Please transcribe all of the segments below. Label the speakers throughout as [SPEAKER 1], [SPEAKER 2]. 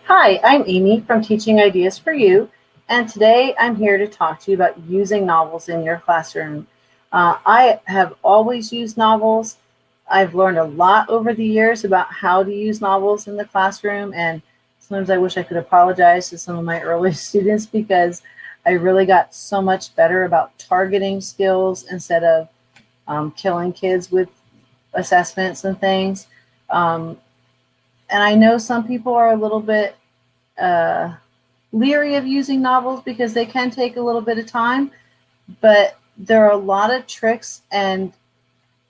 [SPEAKER 1] Hi, I'm Amy from Teaching Ideas for You, and today I'm here to talk to you about using novels in your classroom. I have always used novels. I've learned a lot over the years about how to use novels in the classroom, and sometimes I wish I could apologize to some of my early students because I really got so much better about targeting skills instead of killing kids with assessments and things. Um, and I know some people are a little bit uh, leery of using novels because they can take a little bit of time, but there are a lot of tricks and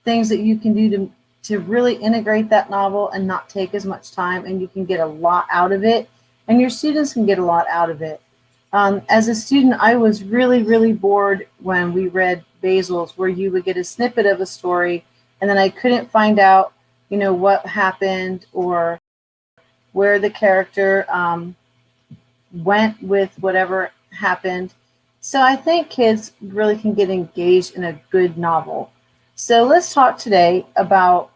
[SPEAKER 1] things that you can do to really integrate that novel and not take as much time, and you can get a lot out of it, and your students can get a lot out of it. As a student, I was really bored when we read Basil's, where you would get a snippet of a story, and then I couldn't find out, what happened or where the character went with whatever happened. So I think kids really can get engaged in a good novel. So let's talk today about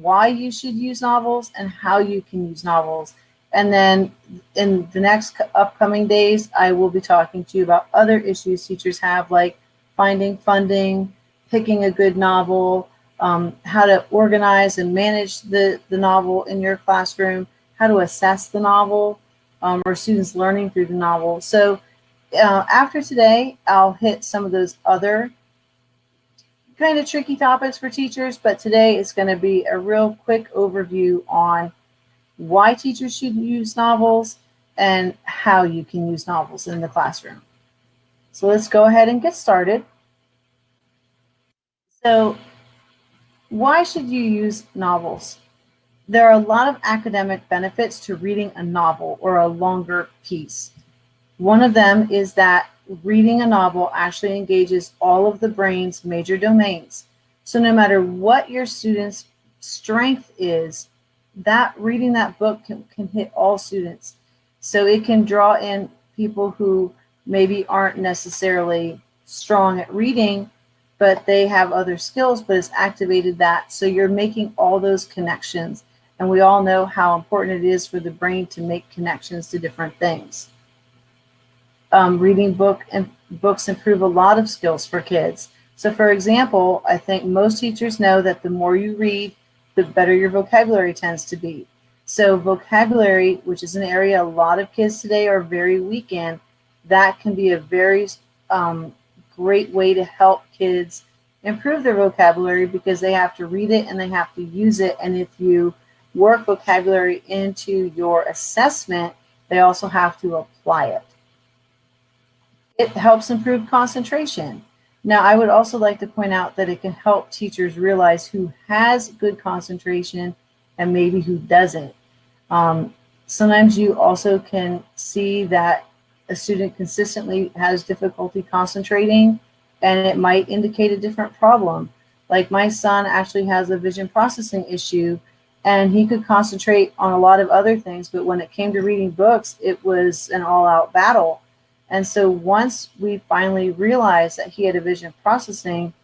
[SPEAKER 1] why you should use novels and how you can use novels. And then in the next upcoming days, I will be talking to you about other issues teachers have, like finding funding, picking a good novel, how to organize and manage the novel in your classroom, how to assess the novel, or students learning through the novel. So after today, I'll hit some of those other kind of tricky topics for teachers, but today is going to be a real quick overview on why teachers should use novels and how you can use novels in the classroom. So let's go ahead and get started. So why should you use novels? There are a lot of academic benefits to reading a novel or a longer piece. One of them is that reading a novel actually engages all of the brain's major domains. So no matter what your student's strength is, that reading that book can hit all students. So it can draw in people who maybe aren't necessarily strong at reading, but they have other skills, but it's activated that. So you're making all those connections. And we all know how important it is for the brain to make connections to different things. Reading books improve a lot of skills for kids. So for example, I think most teachers know that the more you read, the better your vocabulary tends to be. So vocabulary, which is an area a lot of kids today are very weak in, that can be a very great way to help kids improve their vocabulary because they have to read it and they have to use it. And if you work vocabulary into your assessment, they also have to apply it. It helps improve concentration. Now, I would also like to point out that it can help teachers realize who has good concentration and maybe who doesn't. Um, Sometimes you also can see that a student consistently has difficulty concentrating, and it might indicate a different problem. Like my son actually has a vision processing issue, and he could concentrate on a lot of other things, but when it came to reading books, it was an all-out battle. And so once we finally realized that he had a vision processing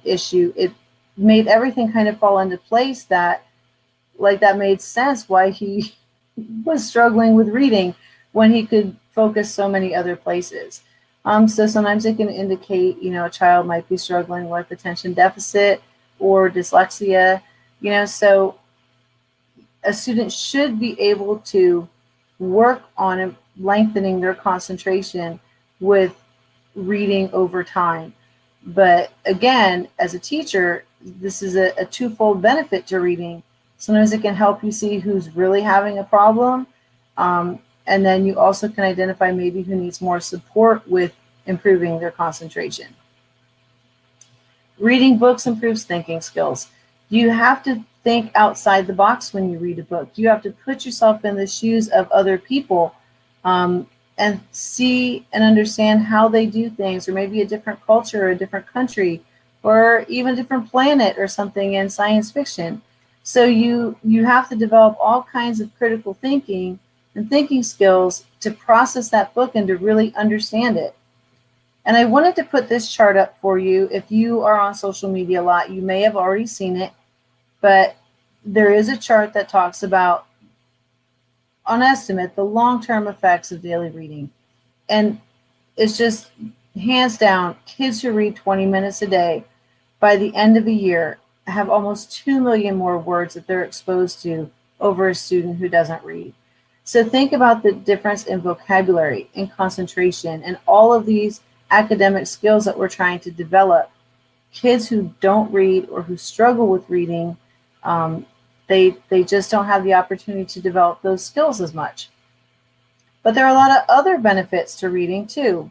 [SPEAKER 1] issue, it made everything kind of fall into place that made sense why he was struggling with reading when he could focus so many other places. So sometimes it can indicate, a child might be struggling with attention deficit or dyslexia, so a student should be able to work on lengthening their concentration with reading over time. But again, as a teacher, this is a twofold benefit to reading. Sometimes it can help you see who's really having a problem. And then you also can identify maybe who needs more support with improving their concentration. Reading books improves thinking skills. You have to think outside the box when you read a book. You have to put yourself in the shoes of other people and see and understand how they do things, or maybe a different culture or a different country or even a different planet or something in science fiction. So you have to develop all kinds of critical thinking and thinking skills to process that book and to really understand it. And I wanted to put this chart up for you. If you are on social media a lot, you may have already seen it, but there is a chart that talks about on estimate the long-term effects of daily reading. And it's just hands down, kids who read 20 minutes a day by the end of a year have almost 2 million more words that they're exposed to over a student who doesn't read. So think about the difference in vocabulary and concentration and all of these academic skills that we're trying to develop. Kids who don't read or who struggle with reading, um, they just don't have the opportunity to develop those skills as much. But there are a lot of other benefits to reading too.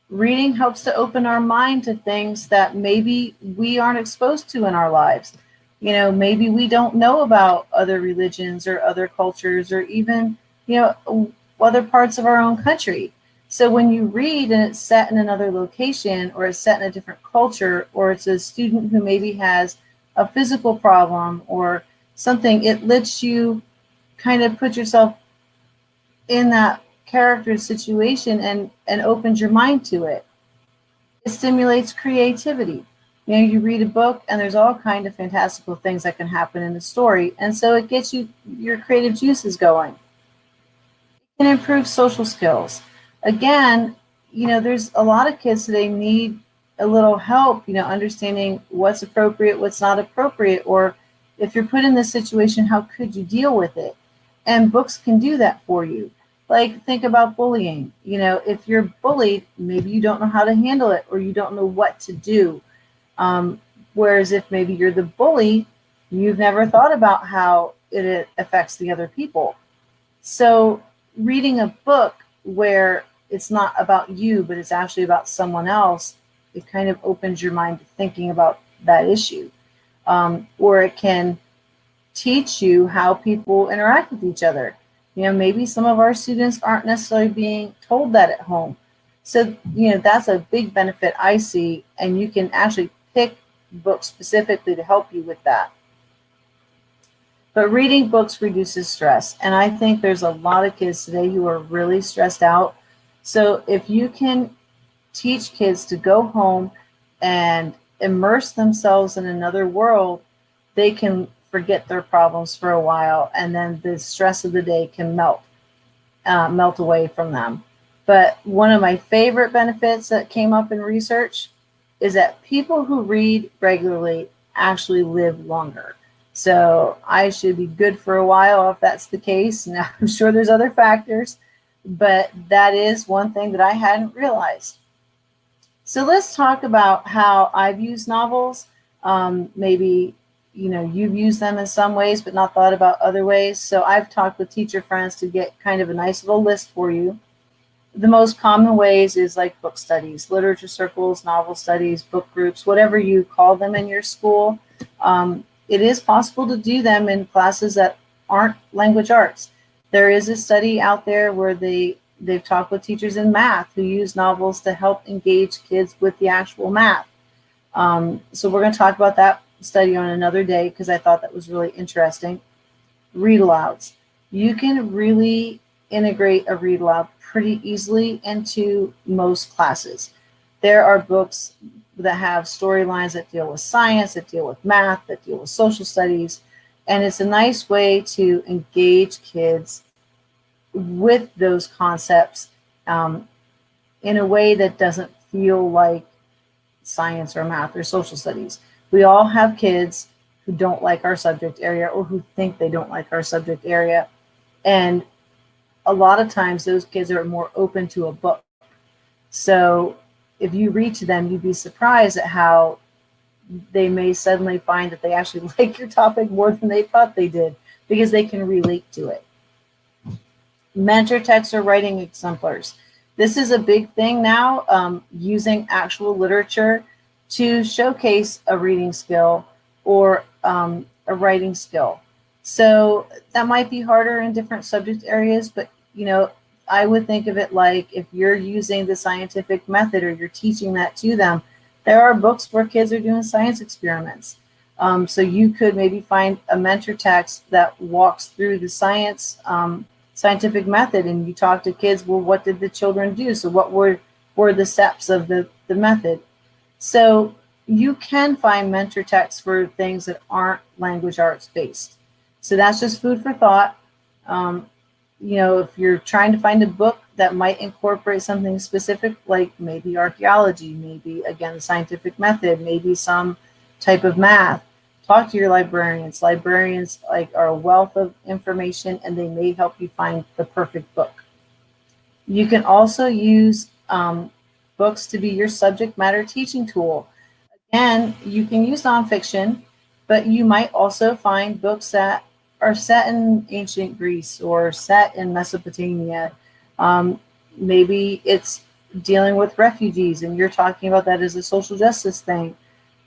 [SPEAKER 1] Reading helps to open our mind to things that maybe we aren't exposed to in our lives. You know, maybe we don't know about other religions or other cultures or even, other parts of our own country. So when you read and it's set in another location or it's set in a different culture or it's a student who maybe has a physical problem or something, it lets you kind of put yourself in that character's situation and opens your mind to it. It stimulates creativity. You know, you read a book and there's all kind of fantastical things that can happen in the story, and so it gets your creative juices going. It can improve social skills. Again, there's a lot of kids today need a little help, understanding what's appropriate, what's not appropriate, or if you're put in this situation, how could you deal with it? And books can do that for you. Like, think about bullying. If you're bullied, maybe you don't know how to handle it or you don't know what to do. Whereas if maybe you're the bully, you've never thought about how it affects the other people. So reading a book where it's not about you, but it's actually about someone else, it kind of opens your mind to thinking about that issue. Or it can teach you how people interact with each other. Maybe some of our students aren't necessarily being told that at home. So, that's a big benefit I see, and you can actually pick books specifically to help you with that. But reading books reduces stress, and I think there's a lot of kids today who are really stressed out. So if you can teach kids to go home and immerse themselves in another world, they can forget their problems for a while, and then the stress of the day can melt away from them. But one of my favorite benefits that came up in research is that people who read regularly actually live longer. So I should be good for a while if that's the case. Now, I'm sure there's other factors, but that is one thing that I hadn't realized. So let's talk about how I've used novels. Maybe you've used them in some ways, but not thought about other ways. So I've talked with teacher friends to get kind of a nice little list for you. The most common ways is like book studies, literature circles, novel studies, book groups, whatever you call them in your school. It is possible to do them in classes that aren't language arts. There is a study out there where they've talked with teachers in math who use novels to help engage kids with the actual math. So we're going to talk about that study on another day because I thought that was really interesting. Read alouds. You can really integrate a read aloud pretty easily into most classes. There are books that have storylines that deal with science, that deal with math, that deal with social studies, and it's a nice way to engage kids with those concepts in a way that doesn't feel like science or math or social studies. We all have kids who don't like our subject area or who think they don't like our subject area. And a lot of times those kids are more open to a book. So if you read to them, you'd be surprised at how they may suddenly find that they actually like your topic more than they thought they did because they can relate to it. Mentor text or writing exemplars. This is a big thing now, using actual literature to showcase a reading skill or a writing skill. So that might be harder in different subject areas, but I would think of it like if you're using the scientific method or you're teaching that to them, there are books where kids are doing science experiments. So you could maybe find a mentor text that walks through the scientific method, and you talk to kids, well, what did the children do? So what were the steps of the method? So you can find mentor texts for things that aren't language arts based. So that's just food for thought. if you're trying to find a book that might incorporate something specific, like maybe archaeology, maybe again the scientific method, maybe some type of math, talk to your librarians. Librarians are a wealth of information, and they may help you find the perfect book. You can also use books to be your subject matter teaching tool. And you can use nonfiction, but you might also find books that are set in ancient Greece or set in Mesopotamia. Um, Maybe it's dealing with refugees and you're talking about that as a social justice thing.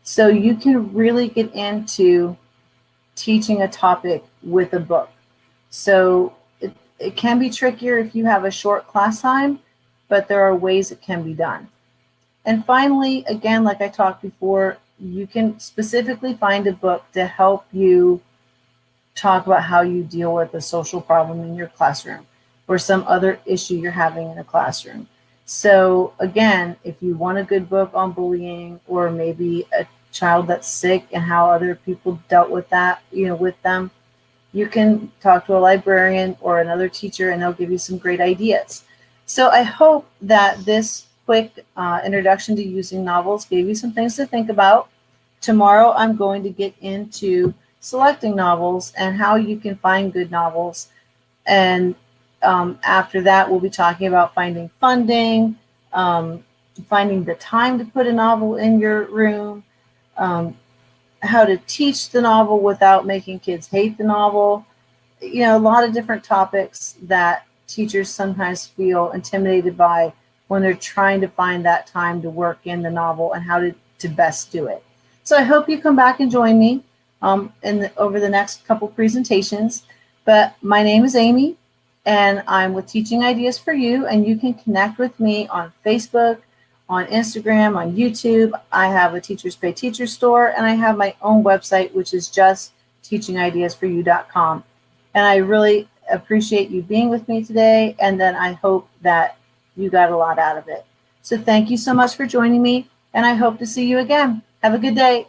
[SPEAKER 1] So you can really get into teaching a topic with a book. So it can be trickier if you have a short class time, but there are ways it can be done. And finally, again, like I talked before, you can specifically find a book to help you talk about how you deal with a social problem in your classroom or some other issue you're having in a classroom. So again, if you want a good book on bullying, or maybe a child that's sick and how other people dealt with that, with them, you can talk to a librarian or another teacher and they'll give you some great ideas. So I hope that this quick introduction to using novels gave you some things to think about. Tomorrow I'm going to get into selecting novels and how you can find good novels. And after that, we'll be talking about finding funding, finding the time to put a novel in your room, how to teach the novel without making kids hate the novel. A lot of different topics that teachers sometimes feel intimidated by when they're trying to find that time to work in the novel and how to best do it. So I hope you come back and join me over the next couple presentations. But my name is Amy, and I'm with Teaching Ideas for You, and you can connect with me on Facebook, on Instagram, on YouTube. I have a Teachers Pay Teachers store, and I have my own website, which is just teachingideasforyou.com. And I really appreciate you being with me today, and then I hope that you got a lot out of it. So thank you so much for joining me, and I hope to see you again. Have a good day.